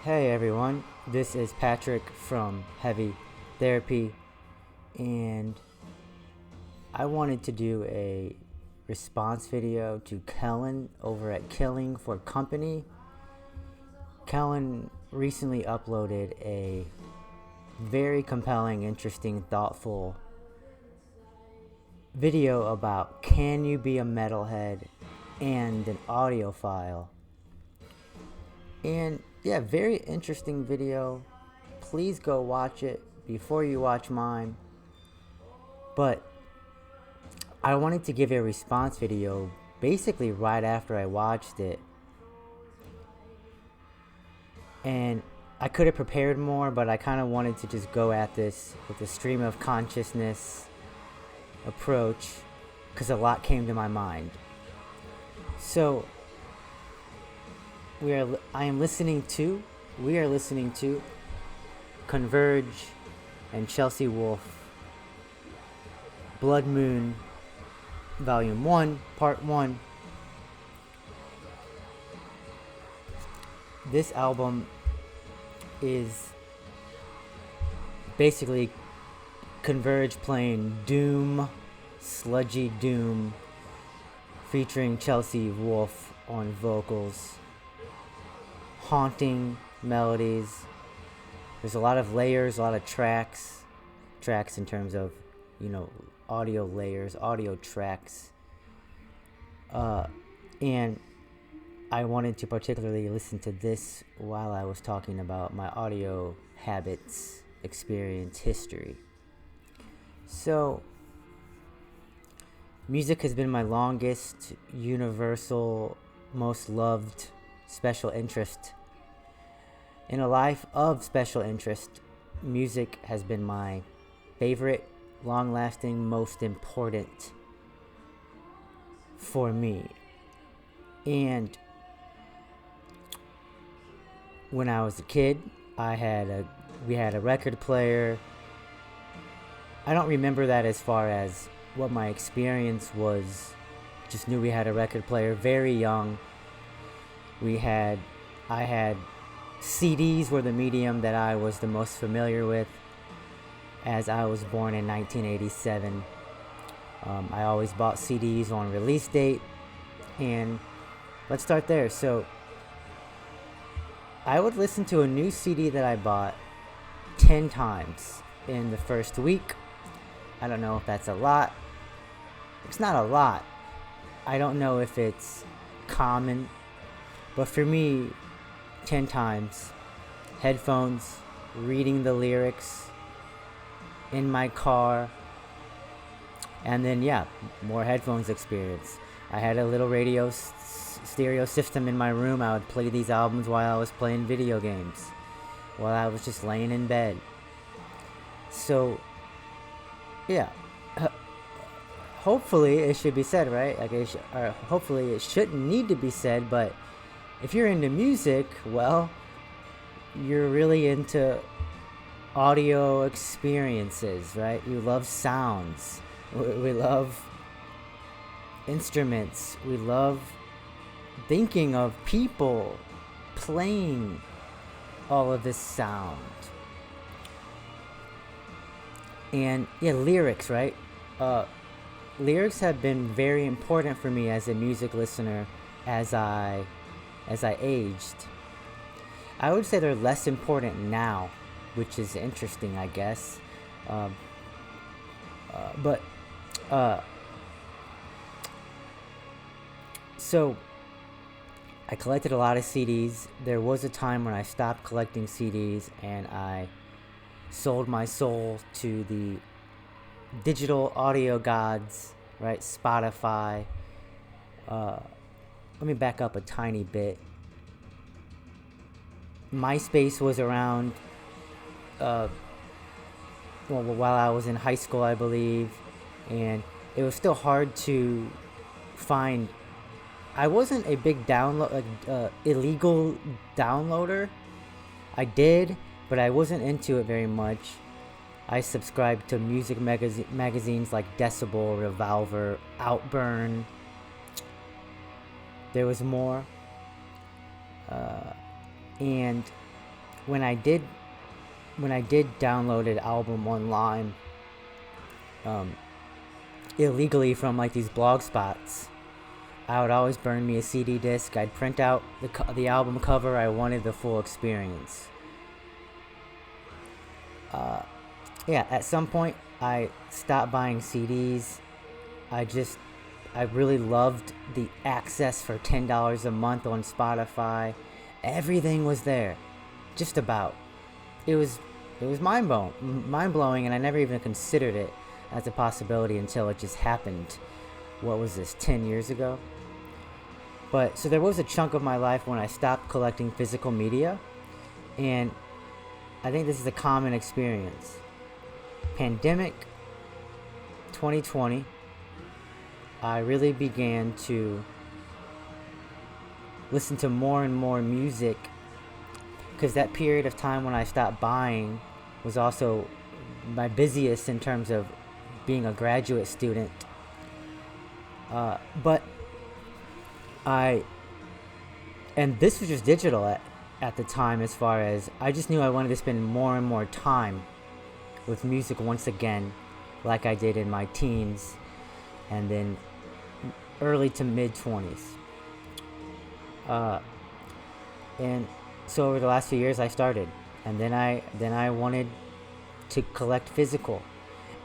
Hey everyone, this is Patrick from Heavy Therapy, and I wanted to do a response video to Kellen over at Killing for Company. Kellen recently uploaded a very compelling, interesting, thoughtful video about can you be a metalhead and an audiophile. And yeah, very interesting video. Please go watch it before you watch mine. But I wanted to give a response video basically right after I watched it. And I could have prepared more, but I kind of wanted to just go at this with a stream of consciousness approach because a lot came to my mind. So we are listening to Converge and Chelsea Wolfe, Blood Moon, Volume 1, Part 1. This album is basically Converge playing doom, sludgy doom, featuring Chelsea Wolfe on vocals. Haunting melodies. There's a lot of layers, a lot of tracks in terms of, audio layers, audio tracks. And I wanted to particularly listen to this while I was talking about my audio habits, experience, history. So, music has been my longest, universal, most loved special interest. In a life of special interest, music has been my favorite, long-lasting, most important for me. And when I was a kid, we had a record player. I don't remember that as far as what my experience was. Just knew we had a record player. Very young. I had CDs were the medium that I was the most familiar with, as I was born in 1987. I always bought CDs on release date, and let's start there. So I would listen to a new CD that I bought 10 times in the first week. I don't know if that's a lot. It's not a lot. I don't know if it's common, but for me, 10 times, headphones, reading the lyrics in my car, and then more headphones experience. I had a little radio stereo system in my room. I would play these albums while I was playing video games, while I was just laying in bed. So hopefully it should be said, right? Hopefully it shouldn't need to be said, but if you're into music, well, you're really into audio experiences, right? You love sounds. We love instruments. We love thinking of people playing all of this sound. And lyrics, right? Lyrics have been very important for me as a music listener as I aged. I would say they're less important now, which is interesting, I guess. So I collected a lot of CDs. There was a time when I stopped collecting CDs and I sold my soul to the digital audio gods, right? Spotify. Let me back up a tiny bit. MySpace was around while I was in high school, I believe, and it was still hard to find. I wasn't a big illegal downloader. I did, but I wasn't into it very much. I subscribed to music magazines like Decibel, Revolver, Outburn. There was more. And when I did download an album online, illegally from like these blog spots, I would always burn me a CD disc. I'd print out the album cover. I wanted the full experience. At some point, I stopped buying CDs. I really loved the access for $10 a month on Spotify. Everything was there, just about. It was mind blowing, and I never even considered it as a possibility until it just happened. What was this, 10 years ago? But so there was a chunk of my life when I stopped collecting physical media, and I think this is a common experience. Pandemic 2020, I really began to listen to more and more music, because that period of time when I stopped buying was also my busiest in terms of being a graduate student. And this was just digital at the time, as far as I just knew I wanted to spend more and more time with music once again, like I did in my teens and then early to mid 20s. And so over the last few years I started, and then I wanted to collect physical,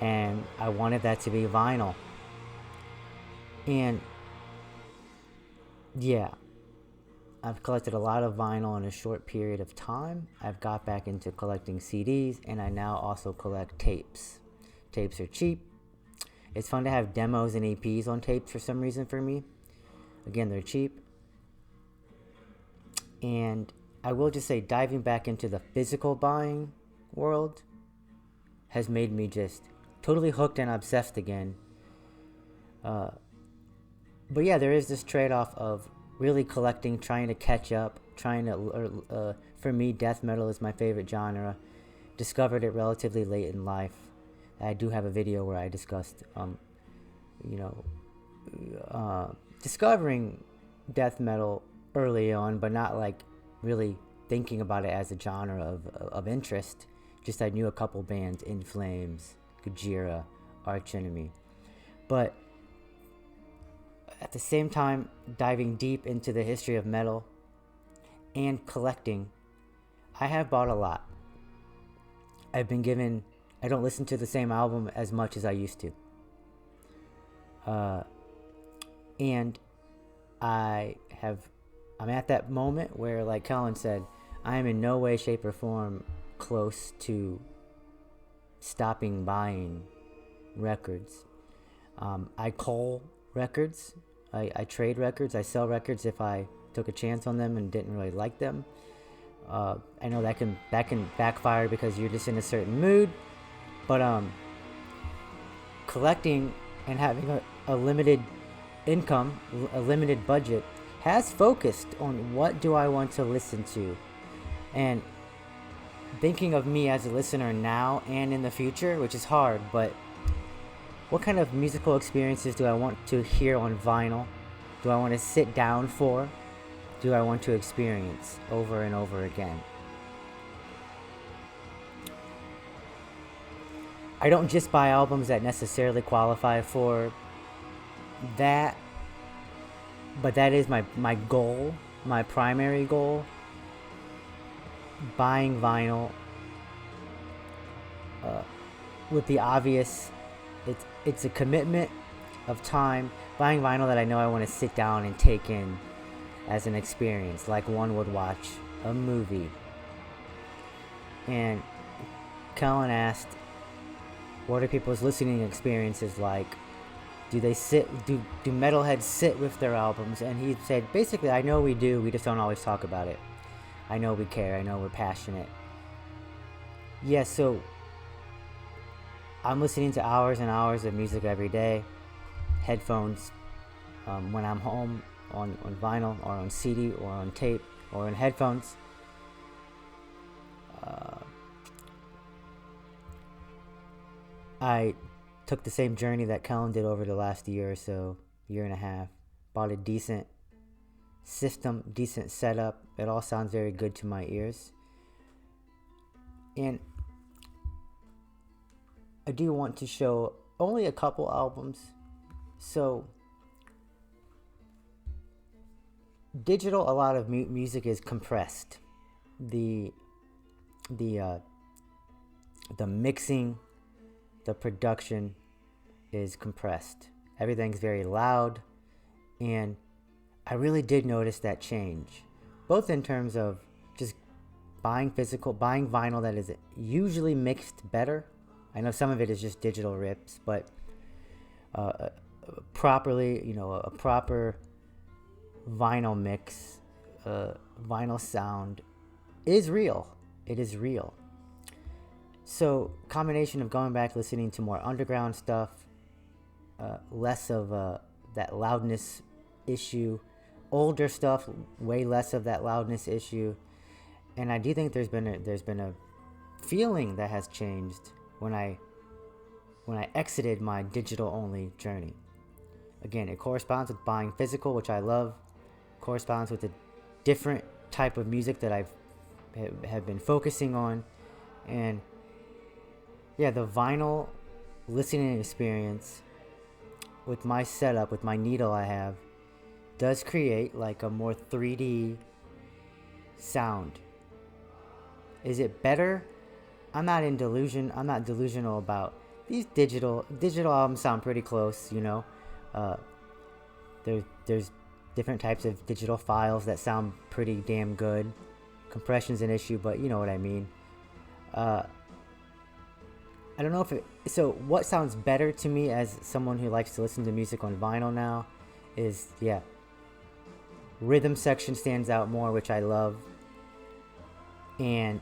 and I wanted that to be vinyl. And yeah, I've collected a lot of vinyl in a short period of time. I've got back into collecting CDs, and I now also collect tapes. Tapes are cheap. It's fun to have demos and EPs on tapes for some reason for me. Again, they're cheap. And I will just say, diving back into the physical buying world has made me just totally hooked and obsessed again. But yeah, there is this trade-off of really collecting, trying to catch up, for me, death metal is my favorite genre. Discovered it relatively late in life. I do have a video where I discussed, discovering death metal early on, but not like really thinking about it as a genre of interest. Just I knew a couple bands, In Flames, Gojira, Arch Enemy. But at the same time, diving deep into the history of metal and collecting, I have bought a lot. I don't listen to the same album as much as I used to. And I'm at that moment where, like Kellen said, I am in no way, shape, or form close to stopping buying records. I cull records. I trade records. I sell records if I took a chance on them and didn't really like them. I know that can backfire because you're just in a certain mood. But collecting and having a limited income, a limited budget, has focused on what do I want to listen to. And thinking of me as a listener now and in the future, which is hard, but what kind of musical experiences do I want to hear on vinyl? Do I want to sit down for? Do I want to experience over and over again? I don't just buy albums that necessarily qualify for that, but that is my goal, my primary goal. Buying vinyl with the obvious, it's a commitment of time. Buying vinyl that I know I want to sit down and take in as an experience, like one would watch a movie. And Kellen asked, what are people's listening experiences like? Do metalheads sit with their albums? And he said, basically, I know we do, we just don't always talk about it. I know we care, I know we're passionate. Yeah, so I'm listening to hours and hours of music every day. Headphones, when I'm home, on vinyl or on CD or on tape or in headphones. I took the same journey that Kellen did over the last year or so, year and a half. Bought a decent system, decent setup. It all sounds very good to my ears. And I do want to show only a couple albums. So digital, a lot of music is compressed. The mixing, the production is compressed. Everything's very loud, and I really did notice that change, both in terms of just buying vinyl that is usually mixed better. I know some of it is just digital rips, but properly, a proper vinyl mix, vinyl sound is real. It is real. So, combination of going back, listening to more underground stuff, less of that loudness issue, older stuff, way less of that loudness issue, and I do think there's been a feeling that has changed when I exited my digital only journey. Again, it corresponds with buying physical, which I love. Corresponds with a different type of music that have been focusing on, and yeah, the vinyl listening experience with my setup, with my needle I have, does create like a more 3D sound. Is it better? I'm not delusional about these digital albums. Sound pretty close, There's different types of digital files that sound pretty damn good. Compression's an issue, but you know what I mean. I don't know so what sounds better to me as someone who likes to listen to music on vinyl now is, rhythm section stands out more, which I love. And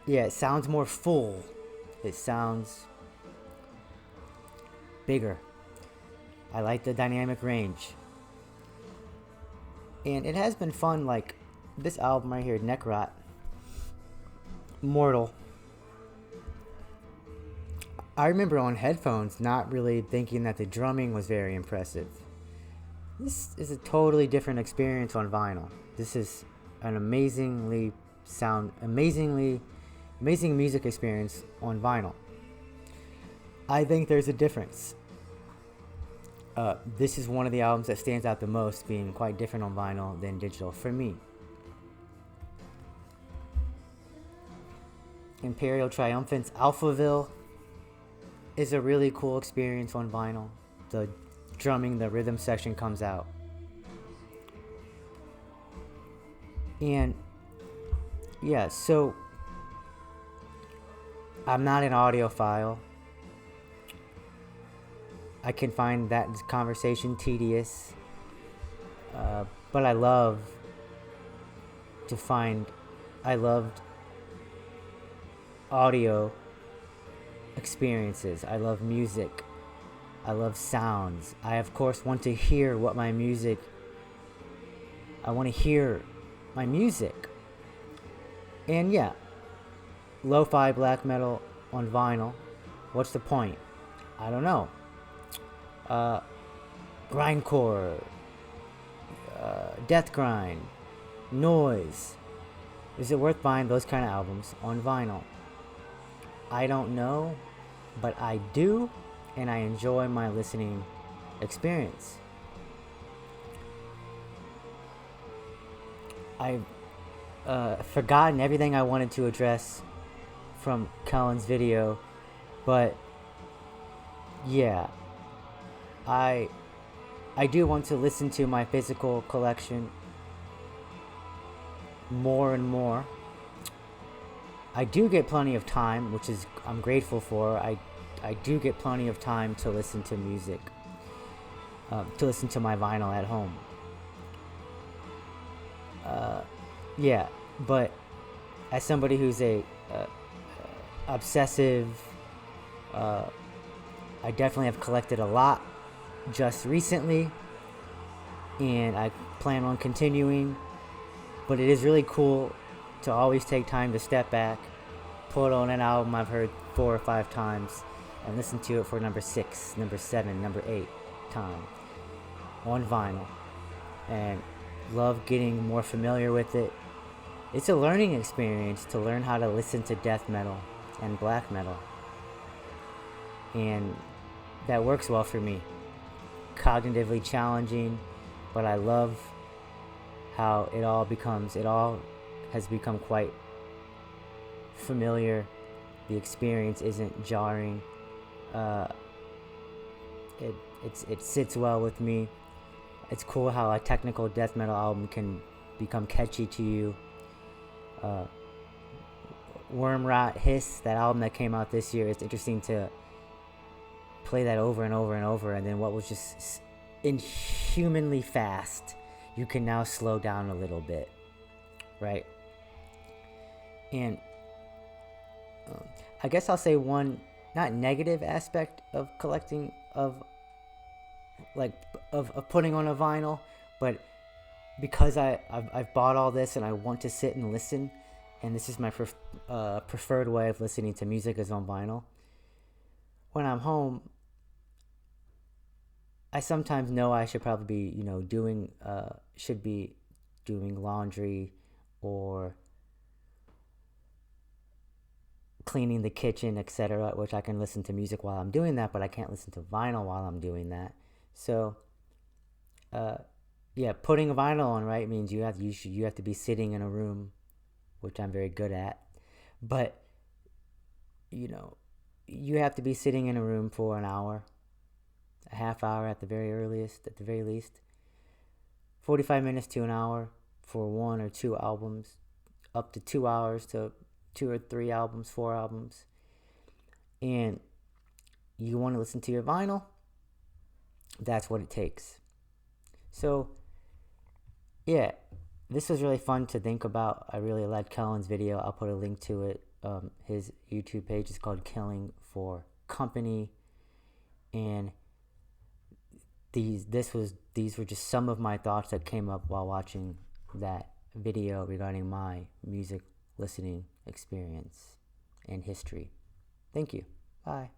it sounds more full. It sounds bigger. I like the dynamic range. And it has been fun, like this album right here, Neckrot, Mortal. I remember on headphones not really thinking that the drumming was very impressive. This is a totally different experience on vinyl. This is an amazing music experience on vinyl. I think there's a difference. This is one of the albums that stands out the most, being quite different on vinyl than digital for me. Imperial Triumphant's Alphaville is a really cool experience on vinyl. The drumming, the rhythm section comes out. And so I'm not an audiophile. I can find that conversation tedious, but I loved audio experiences. I love music. I love sounds. I, of course, want to hear my music. And lo-fi black metal on vinyl. What's the point? I don't know. Grindcore, death grind, noise. Is it worth buying those kind of albums on vinyl? I don't know, but I do, and I enjoy my listening experience. I've forgotten everything I wanted to address from Kellen's video, but I do want to listen to my physical collection more and more. I do get plenty of time, which is I'm grateful for. I do get plenty of time to listen to music, to listen to my vinyl at home. But as somebody who's a obsessive, I definitely have collected a lot just recently, and I plan on continuing. But it is really cool to always take time to step back, put on an album I've heard 4 or 5 times, and listen to it for number 6, number 7, number 8 time on vinyl, and love getting more familiar with it, it's a learning experience to learn how to listen to death metal and black metal. And that works well for me. Cognitively challenging, but I love how it all has become quite familiar. The experience isn't jarring. It sits well with me. It's cool how a technical death metal album can become catchy to you. Wormrot Hiss, that album that came out this year, it's interesting to play that over and over and over, and then what was just inhumanly fast, you can now slow down a little bit, right? And I guess I'll say one not negative aspect of collecting of putting on a vinyl, but because I've bought all this and I want to sit and listen, and this is my preferred way of listening to music is on vinyl. When I'm home, I sometimes know I should probably be doing laundry or cleaning the kitchen, etc., which I can listen to music while I'm doing that, but I can't listen to vinyl while I'm doing that. So putting a vinyl on, right, means you have to be sitting in a room, which I'm very good at, but you have to be sitting in a room for an hour, a half hour at the very least, 45 minutes to an hour for 1 or 2 albums, up to 2 hours to 2 or 3 albums, 4 albums, and you want to listen to your vinyl, that's what it takes. So yeah, this was really fun to think about. I really liked Kellen's video. I'll put a link to it. His YouTube page is called Killing for Company, and these were just some of my thoughts that came up while watching that video regarding my music listening experience and history. Thank you. Bye.